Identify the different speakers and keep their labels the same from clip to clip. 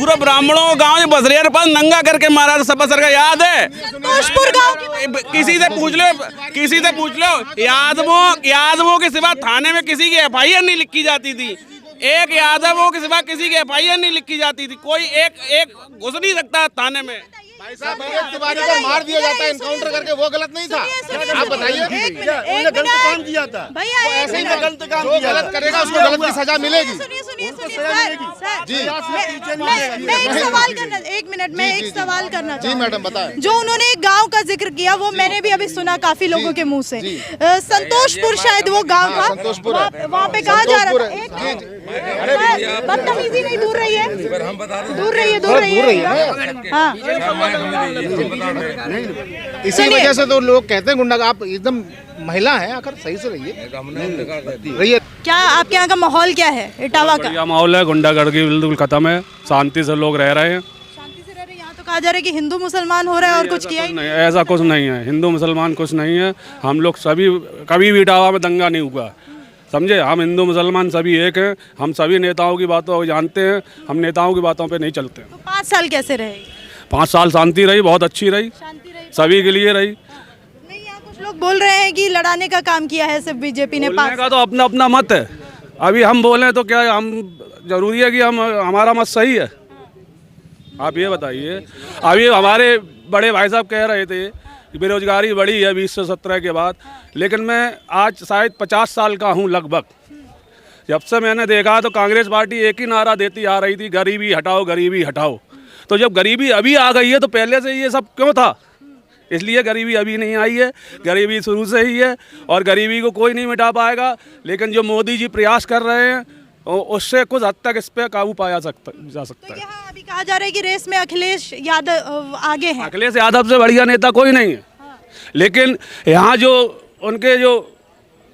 Speaker 1: पूरा ब्राह्मणों का गाँव बस रहे पर नंगा करके मारा था सपा सरकार, याद है?
Speaker 2: संतोषपुर गांव की
Speaker 1: किसी से पूछ लो यादवों के सिवा थाने में किसी की FIR नहीं लिखी जाती थी। एक यादवों के सिवा किसी की FIR नहीं लिखी जाती थी। कोई एक घुस नहीं सकता थाने में।
Speaker 3: भाई साहब, एक तिवारी को मार दिया जाता है एनकाउंटर करके, वो गलत नहीं था? आप बताइए,
Speaker 2: गलत काम किया था भैया,
Speaker 3: ऐसे ही गलत काम जो गलत करेगा उसको गलत की सजा मिलेगी।
Speaker 2: सुनिए एक मिनट में एक सवाल करना
Speaker 3: जी मैडम बताएं।
Speaker 2: जो उन्होंने एक गांव का जिक्र किया वो मैंने भी अभी सुना काफी लोगों के मुंह से। संतोषपुर शायद वो गांव था,
Speaker 3: संतोषपुर है।
Speaker 2: वहाँ पे कहा जा रहा था बदतमीजी नहीं, दूर रही है, दूर रही है। हाँ,
Speaker 3: इसी वजह से तो लोग कहते हैं गुंडा। आप एकदम महिला हैं, आकर सही से रहिए।
Speaker 2: क्या आपके यहाँ का माहौल क्या है इटावा का?
Speaker 4: बढ़िया माहौल है, गुंडागर्दी बिल्कुल खत्म है, शांति से लोग रह रहे हैं।
Speaker 2: शांति से रह रहे हैं। यहाँ तो कहा जा रहा है कि हिंदू मुसलमान हो रहा है और कुछ किया ही नहीं।
Speaker 4: ऐसा कुछ नहीं है, हिंदू मुसलमान कुछ नहीं है। हम लोग सभी कभी भी इटावा में दंगा नहीं हुआ, समझे? हम हिंदू मुसलमान सभी एक हैं। हम सभी नेताओं की बातों को जानते हैं, हम नेताओं की बातों पे नहीं चलते हैं।
Speaker 2: तो 5 साल कैसे रहे?
Speaker 4: 5 साल शांति रही, बहुत अच्छी रही,
Speaker 2: शांति रही
Speaker 4: सभी के लिए रही।
Speaker 2: नहीं, यहाँ कुछ लोग बोल रहे हैं कि लड़ाने का काम किया है सिर्फ बीजेपी ने।
Speaker 4: बोलने का तो अपना अपना मत है। अभी हम बोलें तो क्या हम जरूरी है कि हमारा मत सही है? आप ये बताइए। अभी हमारे बड़े भाई साहब कह रहे थे कि बेरोजगारी बढ़ी है 20 से 17 के बाद, लेकिन मैं आज शायद 50 साल का हूँ लगभग। जब से मैंने देखा तो कांग्रेस पार्टी एक ही नारा देती आ रही थी, गरीबी हटाओ, गरीबी हटाओ। तो जब गरीबी अभी आ गई है तो पहले से ये सब क्यों था? इसलिए गरीबी अभी नहीं आई है, गरीबी शुरू से ही है और गरीबी को कोई नहीं मिटा पाएगा। लेकिन जो मोदी जी प्रयास कर रहे हैं उससे कुछ हद तक इस पर काबू पाया जा सकता है।
Speaker 2: यहाँ अभी कहा जा रहा है कि रेस में अखिलेश यादव आगे हैं।
Speaker 4: अखिलेश यादव से बढ़िया नेता कोई नहीं है। लेकिन यहाँ जो उनके जो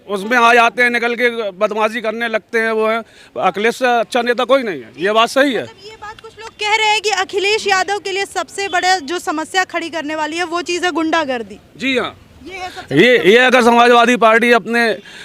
Speaker 4: उसमें आ जाते हैं, निकल के बदमाशी करने लगते हैं, वो है अखिलेश से अच्छा नेता कोई नहीं है। ये बात सही है।
Speaker 2: ये बात कुछ लोग कह रहे हैं कि अखिलेश यादव के लिए सबसे बड़ा जो समस्या खड़ी करने वाली है वो चीज़ है गुंडागर्दी।
Speaker 4: जी हाँ, ये अगर समाजवादी पार्टी अपने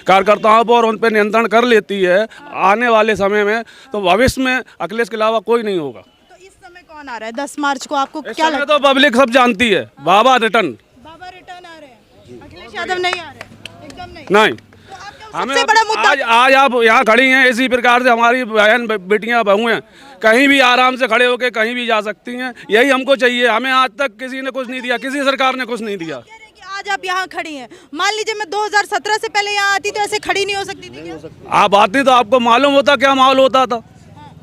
Speaker 4: कार्यकर्ताओं पर उन पर नियंत्रण कर लेती है आने वाले समय में, तो भविष्य में अखिलेश के अलावा कोई नहीं होगा।
Speaker 2: तो इस समय कौन आ रहा है 10 मार्च को? आपको
Speaker 4: इस
Speaker 2: क्या
Speaker 4: समय
Speaker 2: लगता
Speaker 4: तो पब्लिक सब जानती है, बाबा रिटर्न
Speaker 2: बाबा रिटर्न आ रहे हैं, अखिलेश यादव नहीं आ रहे हैं? एकदम नहीं।
Speaker 4: नहीं।
Speaker 2: तो आपका सबसे बड़ा मुद्दा
Speaker 4: आज आप यहाँ खड़ी हैं, इसी प्रकार से हमारी बहन बेटियाँ बहुएं कहीं भी आराम से खड़े होकर कहीं भी जा सकती हैं। यही हमको चाहिए। हमें आज तक किसी ने कुछ नहीं दिया, किसी सरकार ने कुछ नहीं दिया।
Speaker 2: आज आप यहाँ खड़ी हैं, मान लीजिए मैं 2017 से पहले यहाँ आती तो ऐसे खड़ी नहीं हो सकती थी क्या?
Speaker 4: आप आती तो आपको मालूम होता क्या माहौल होता था।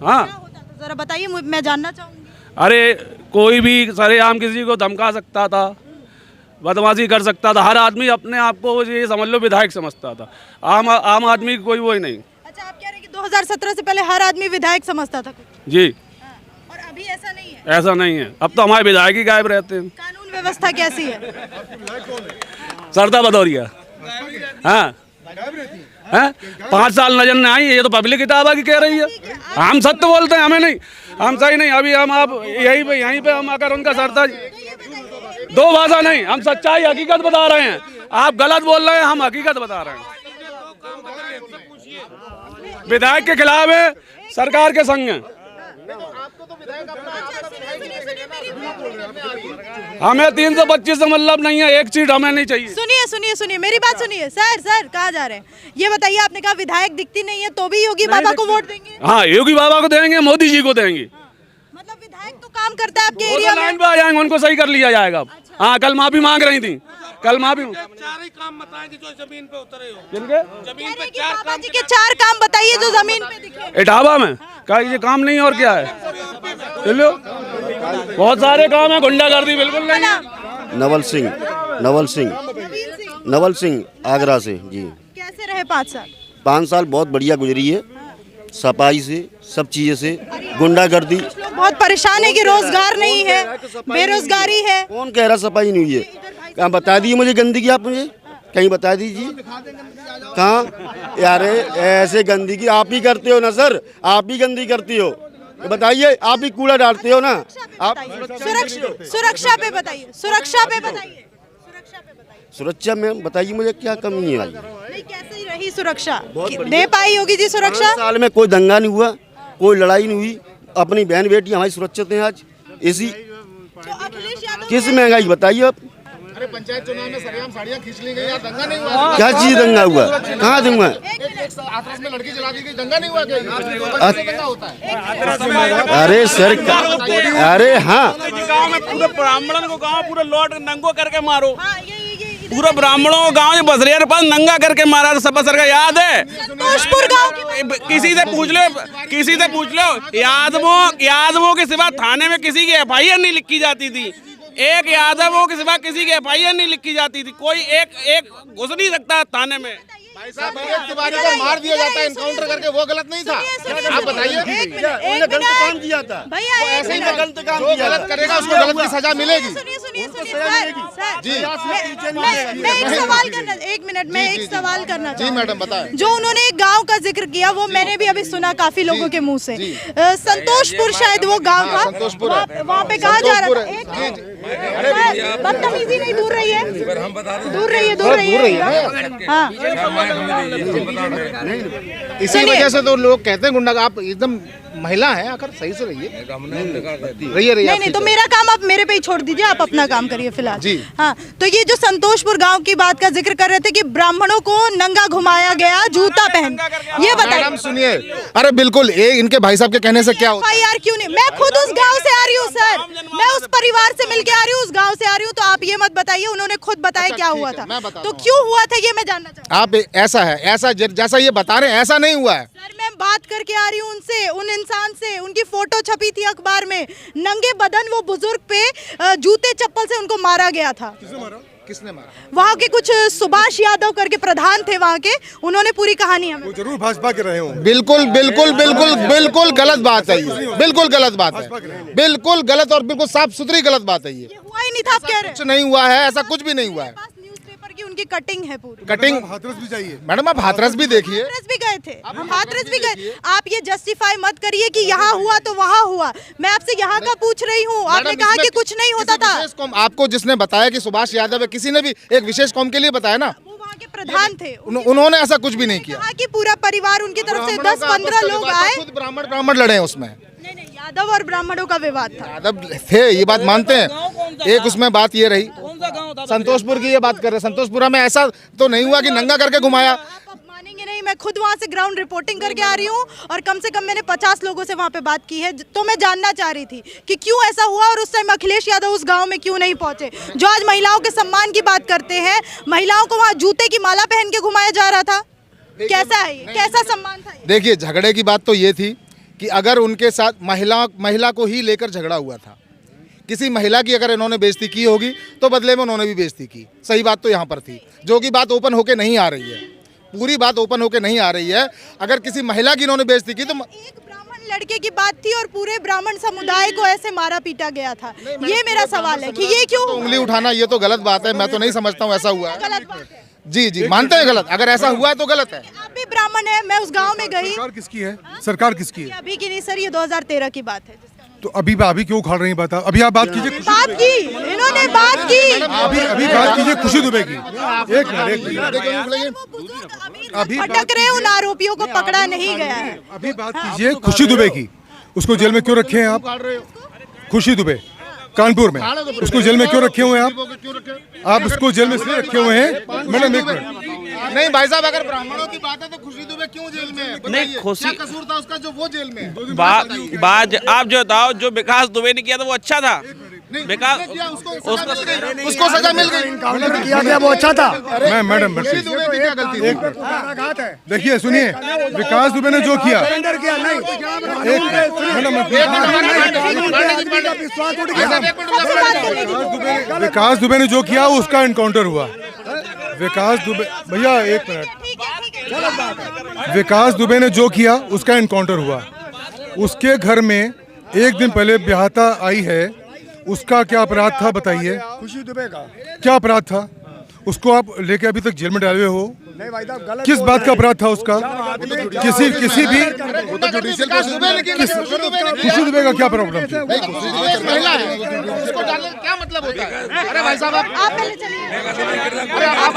Speaker 4: हाँ,
Speaker 2: क्या होता था जरा बताइए, मैं जानना चाहूँगी।
Speaker 4: अरे कोई भी सरेआम किसी को धमका सकता था, बदमाशी कर सकता था। हर आदमी अपने आप को ये समझ लो विधायक समझता था। आम आदमी कोई वो ही नहीं।
Speaker 2: अच्छा, आप कह रहे हैं कि 2017 से पहले हर आदमी विधायक समझता था?
Speaker 4: जी।
Speaker 2: और अभी ऐसा नहीं है?
Speaker 4: ऐसा नहीं है। अब तो हमारे विधायक ही गायब रहते हैं।
Speaker 2: कानून व्यवस्था कैसी है?
Speaker 4: सरदा भदौरिया। हाँ, 5 साल नजर नहीं आई। ये तो पब्लिक किताबा की कह रही है। हम सत्य बोलते हैं, हमें नहीं, हम सही नहीं। अभी हम आप यहीं पे हम आकर उनका सरता दो भाषा नहीं, हम सच्चाई हकीकत बता रहे हैं। आप गलत बोल रहे हैं, हम हकीकत बता रहे हैं। विधायक के खिलाफ है, सरकार के संग है। हमें 325 से मतलब नहीं है, एक सीट हमें नहीं चाहिए।
Speaker 2: सुनिए मेरी बात सुनिए। सर कहाँ जा रहे हैं? ये बताइए, आपने कहा विधायक दिखती नहीं है तो भी योगी बाबा को वोट देंगे?
Speaker 4: हाँ, योगी बाबा को देंगे, मोदी जी को देंगे।
Speaker 2: मतलब विधायक तो काम करता है आपके एरिया में?
Speaker 4: लाइन पे आ जाएंगे, उनको सही कर लिया जाएगा। हाँ, कल माफी मांग रही थी, कल माफी।
Speaker 1: 4 ही काम बताएंगे जो जमीन पे उतरे हो।
Speaker 4: जिनके
Speaker 1: जमीन पे
Speaker 2: बाबा जी के 4 काम बताइए जो जमीन पे दिखे।
Speaker 4: इटावा में क्या ये काम नहीं है और क्या है? चलो, बहुत सारे काम है, गुंडागर्दी बिल्कुल नहीं है।
Speaker 5: नवल सिंह आगरा से जी।
Speaker 2: कैसे रहे 5 साल?
Speaker 5: 5 साल बहुत बढ़िया गुजरी है, सफाई से, सब चीज़ें से। गुंडागर्दी,
Speaker 2: लोग बहुत परेशान है कि रोजगार नहीं है, बेरोजगारी है।
Speaker 5: कौन कह रहा सफाई नहीं हुई है? कहाँ बता दीजिए मुझे गंदगी, आप मुझे कहीं बता दीजिए कहाँ? यार ऐसे गंदगी आप ही करते हो ना सर, आप ही गंदी करती हो। बताइए, आप ही कूड़ा डालते हो ना आप।
Speaker 2: सुरक्षा पे बताइए, सुरक्षा पे बताइए।
Speaker 5: सुरक्षा में बताइए मुझे क्या कमी है?
Speaker 2: नहीं, कैसे रही सुरक्षा? दे पाई होगी जी सुरक्षा?
Speaker 5: 5 साल में कोई दंगा नहीं हुआ, कोई लड़ाई नहीं हुई, अपनी बहन बेटी हमारी सुरक्षित हैं आज। इसी
Speaker 2: तो अखिलेश यादव
Speaker 5: किस महंगाई बताइए आप।
Speaker 3: अरे पंचायत चुनाव में सरेआम साड़ियाँ खींच ली गई, दंगा नहीं हुआ?
Speaker 5: क्या चीज दंगा हुआ, कहाँ दूंगा?
Speaker 3: हाथरस में लड़की जला दी गई, दंगा नहीं हुआ? दंगा होता है?
Speaker 5: अरे सर, अरे हाँ,
Speaker 1: गाँव में पूरे ब्राह्मणों को गाँव पूरे लौट नंगो करके मारो,
Speaker 2: हाँ, ये
Speaker 1: पूरे ब्राह्मणों को गाँव में बसरिया के पास नंगा करके मारा, सब सर का याद है?
Speaker 2: संतोषपुर गांव की
Speaker 1: किसी से पूछ लो, यादवों के सिवा थाने में किसी की FIR नहीं लिखी जाती थी। एक यादवों के सिवा किसी की FIR नहीं लिखी जाती थी। कोई एक घुस नहीं सकता थाने में।
Speaker 3: भाई साहब, एक तिवारी को मार दिया जाता है एनकाउंटर करके, वो गलत नहीं था? आप बताइए।
Speaker 2: एक गलत काम किया था भैया,
Speaker 3: ऐसे ही गलत काम जो गलत करेगा उसको गलत की सजा मिलेगी।
Speaker 2: सुनिए मैं एक सवाल करना, एक मिनट में एक सवाल करना
Speaker 3: जी मैडम बताएं।
Speaker 2: जो उन्होंने एक गांव का जिक्र किया वो मैंने भी अभी सुना काफी लोगों के मुंह से। संतोषपुर शायद वो गांव था, वहाँ पे कहा जा रहा था। बदतमीजी नहीं, दूर रही है, दूर रही है। हाँ,
Speaker 3: इसी वजह से तो लोग कहते हैं गुंडा। आप एकदम महिला हैं, आकर सही से रहिए।
Speaker 2: नहीं तो मेरा काम आप मेरे पे ही छोड़ दीजिए, आप अपना काम करिए फिलहाल
Speaker 3: जी।
Speaker 2: हाँ, तो ये जो संतोषपुर गांव की बात का जिक्र कर रहे थे कि ब्राह्मणों को नंगा घुमाया गया जूता पहन, ये बताइए।
Speaker 3: मैडम सुनिए, अरे बिल्कुल इनके भाई साहब के कहने से क्या होता है?
Speaker 2: FIR क्यों नहीं? मैं खुद उस गांव से आ रही हूँ सर, मैं उस परिवार से मिलके आ रही हूँ, उस गांव से आ रही हूँ, तो आप ये मत बताइए उन्होंने खुद बताया क्या हुआ था, तो क्यों हुआ था ये मैं जानना चाहती हूँ।
Speaker 3: आप ऐसा है, ऐसा जैसा ये बता रहे हैं ऐसा नहीं हुआ है
Speaker 2: सर। मैं बात करके आ रही हूँ उनसे, उन इंसान से, उनकी फोटो छपी थी अखबार में, नंगे बदन वो बुजुर्ग पे जूते चप्पल से उनको मारा गया था।
Speaker 3: किसने मारा?
Speaker 2: वहाँ के कुछ सुभाष यादव करके प्रधान थे वहाँ के, उन्होंने पूरी कहानी हमें।
Speaker 6: वो जरूर भाजपा के रहे हो।
Speaker 3: बिल्कुल गलत बात है ये, बिल्कुल गलत बात है, बिल्कुल गलत और बिल्कुल साफ सुथरी गलत बात है ये।
Speaker 2: हुआ ही नहीं था, आप कह रहे हैं।
Speaker 3: कुछ नहीं हुआ है, ऐसा कुछ भी नहीं हुआ है।
Speaker 2: न्यूज़पेपर की उनकी कटिंग है पूरी।
Speaker 3: कटिंग
Speaker 6: हाथरस भी चाहिए
Speaker 3: मैडम, आप हाथरस भी देखिए।
Speaker 2: हाथरस भी गए थे, हाथरस भी गए। आप ये जस्टिफाई मत करिए कि यहाँ हुआ तो वहाँ हुआ। मैं आपसे यहाँ का पूछ रही हूँ, आपने कहा कि कुछ नहीं होता था।
Speaker 3: आपको जिसने बताया कि सुभाष यादव है, किसी ने भी एक विशेष कौम के लिए बताया ना,
Speaker 2: वो वहाँ के प्रधान थे,
Speaker 3: उन्होंने ऐसा कुछ भी नहीं किया।
Speaker 2: कहा कि पूरा परिवार उनकी तरफ से 10-15 लोग आए।
Speaker 3: खुद ब्राह्मण लड़े हैं उसमें।
Speaker 2: नहीं, यादव और ब्राह्मणों का विवाद था।
Speaker 3: यादव थे, ये बात मानते हैं। एक उसमें बात ये रही, संतोषपुर की ये बात कर रहे हैं, संतोषपुरा में ऐसा तो नहीं हुआ कि नंगा करके घुमाया।
Speaker 2: आप अब मानेंगे नहीं, मैं खुद वहाँ से ग्राउंड रिपोर्टिंग करके आ रही हूँ और कम से कम मैंने 50 लोगों से वहाँ पे बात की है, तो मैं जानना चाह रही थी कि क्यों ऐसा हुआ और उस टाइम अखिलेश यादव उस गाँव में क्यों नहीं पहुंचे, जो आज महिलाओं के सम्मान की बात करते हैं। महिलाओं को वहाँ जूते की माला पहन के घुमाया जा रहा था, कैसा है ये, कैसा सम्मान था?
Speaker 3: देखिए, झगड़े की बात तो ये थी कि अगर उनके साथ महिला को ही लेकर झगड़ा हुआ था, किसी महिला की अगर इन्होंने बेइज्जती की होगी तो बदले में उन्होंने भी बेइज्जती की। सही बात तो यहाँ पर थी, जो कि बात ओपन होके नहीं आ रही है, पूरी बात ओपन होके नहीं आ रही है। अगर किसी महिला की इन्होंने बेइज्जती की तो
Speaker 2: एक ब्राह्मण लड़के की बात थी और पूरे ब्राह्मण समुदाय को ऐसे मारा पीटा गया था। ये मेरा सवाल है कि ये क्यों
Speaker 3: तो उंगली उठाना ये तो गलत बात है। मैं तो नहीं समझता हूँ ऐसा हुआ है।
Speaker 2: गलत बात है।
Speaker 3: जी मानते हैं गलत, अगर ऐसा हुआ है तो गलत है।
Speaker 2: आप भी ब्राह्मण है, मैं उस गांव में गई।
Speaker 6: सरकार किसकी है? सरकार किसकी है?
Speaker 2: अभी की नहीं सर, ये 2013 की बात है।
Speaker 6: तो अभी क्यों उखाड़ रही बात? अभी आप बात कीजिए,
Speaker 2: बात की इन्होंने, बात की
Speaker 6: अभी बात कीजिए खुशी दुबे की। एक मिनट,
Speaker 2: अभी भटक रहे उन आरोपियों को पकड़ा नहीं गया है।
Speaker 6: अभी बात कीजिए खुशी दुबे की। उसको जेल में क्यों रखे हैं आप? खुशी दुबे कानपुर में, उसको जेल में क्यों रखे हुए हैं आप? उसको जेल में इसलिए रखे हुए हैं। मैडम एक मिनट,
Speaker 3: नहीं भाई साहब, अगर ब्राह्मणों की बात है तो खुशी दुबे क्यों जेल में है?
Speaker 1: नहीं, खुशी
Speaker 3: क्या कसूर था उसका जो वो जेल में है?
Speaker 1: बात आप जो बताओ, जो विकास दुबे ने किया था वो अच्छा था। विकास
Speaker 3: उसको सजा मिल गई,
Speaker 6: किया गया वो अच्छा था। मैडम
Speaker 3: दुबे की क्या गलती थी?
Speaker 6: देखिए सुनिए, विकास दुबे ने जो किया, विकास दुबे ने जो किया उसका एनकाउंटर हुआ। विकास दुबे, भैया एक मिनट, विकास दुबे ने जो किया उसका एनकाउंटर हुआ। उसके घर में एक दिन पहले ब्याहता आई है, उसका क्या अपराध था बताइए? खुशी दुबे का क्या अपराध था? उसको आप लेके अभी तक जेल में डाले हो। किस बात का अपराध था उसका? किसी भी खुशी दुबे का क्या प्रॉब्लम थी?
Speaker 3: महिला है, उसको डालने का क्या मतलब होता है? अरे भाई साहब,
Speaker 2: आप पहले चलिए।
Speaker 3: आप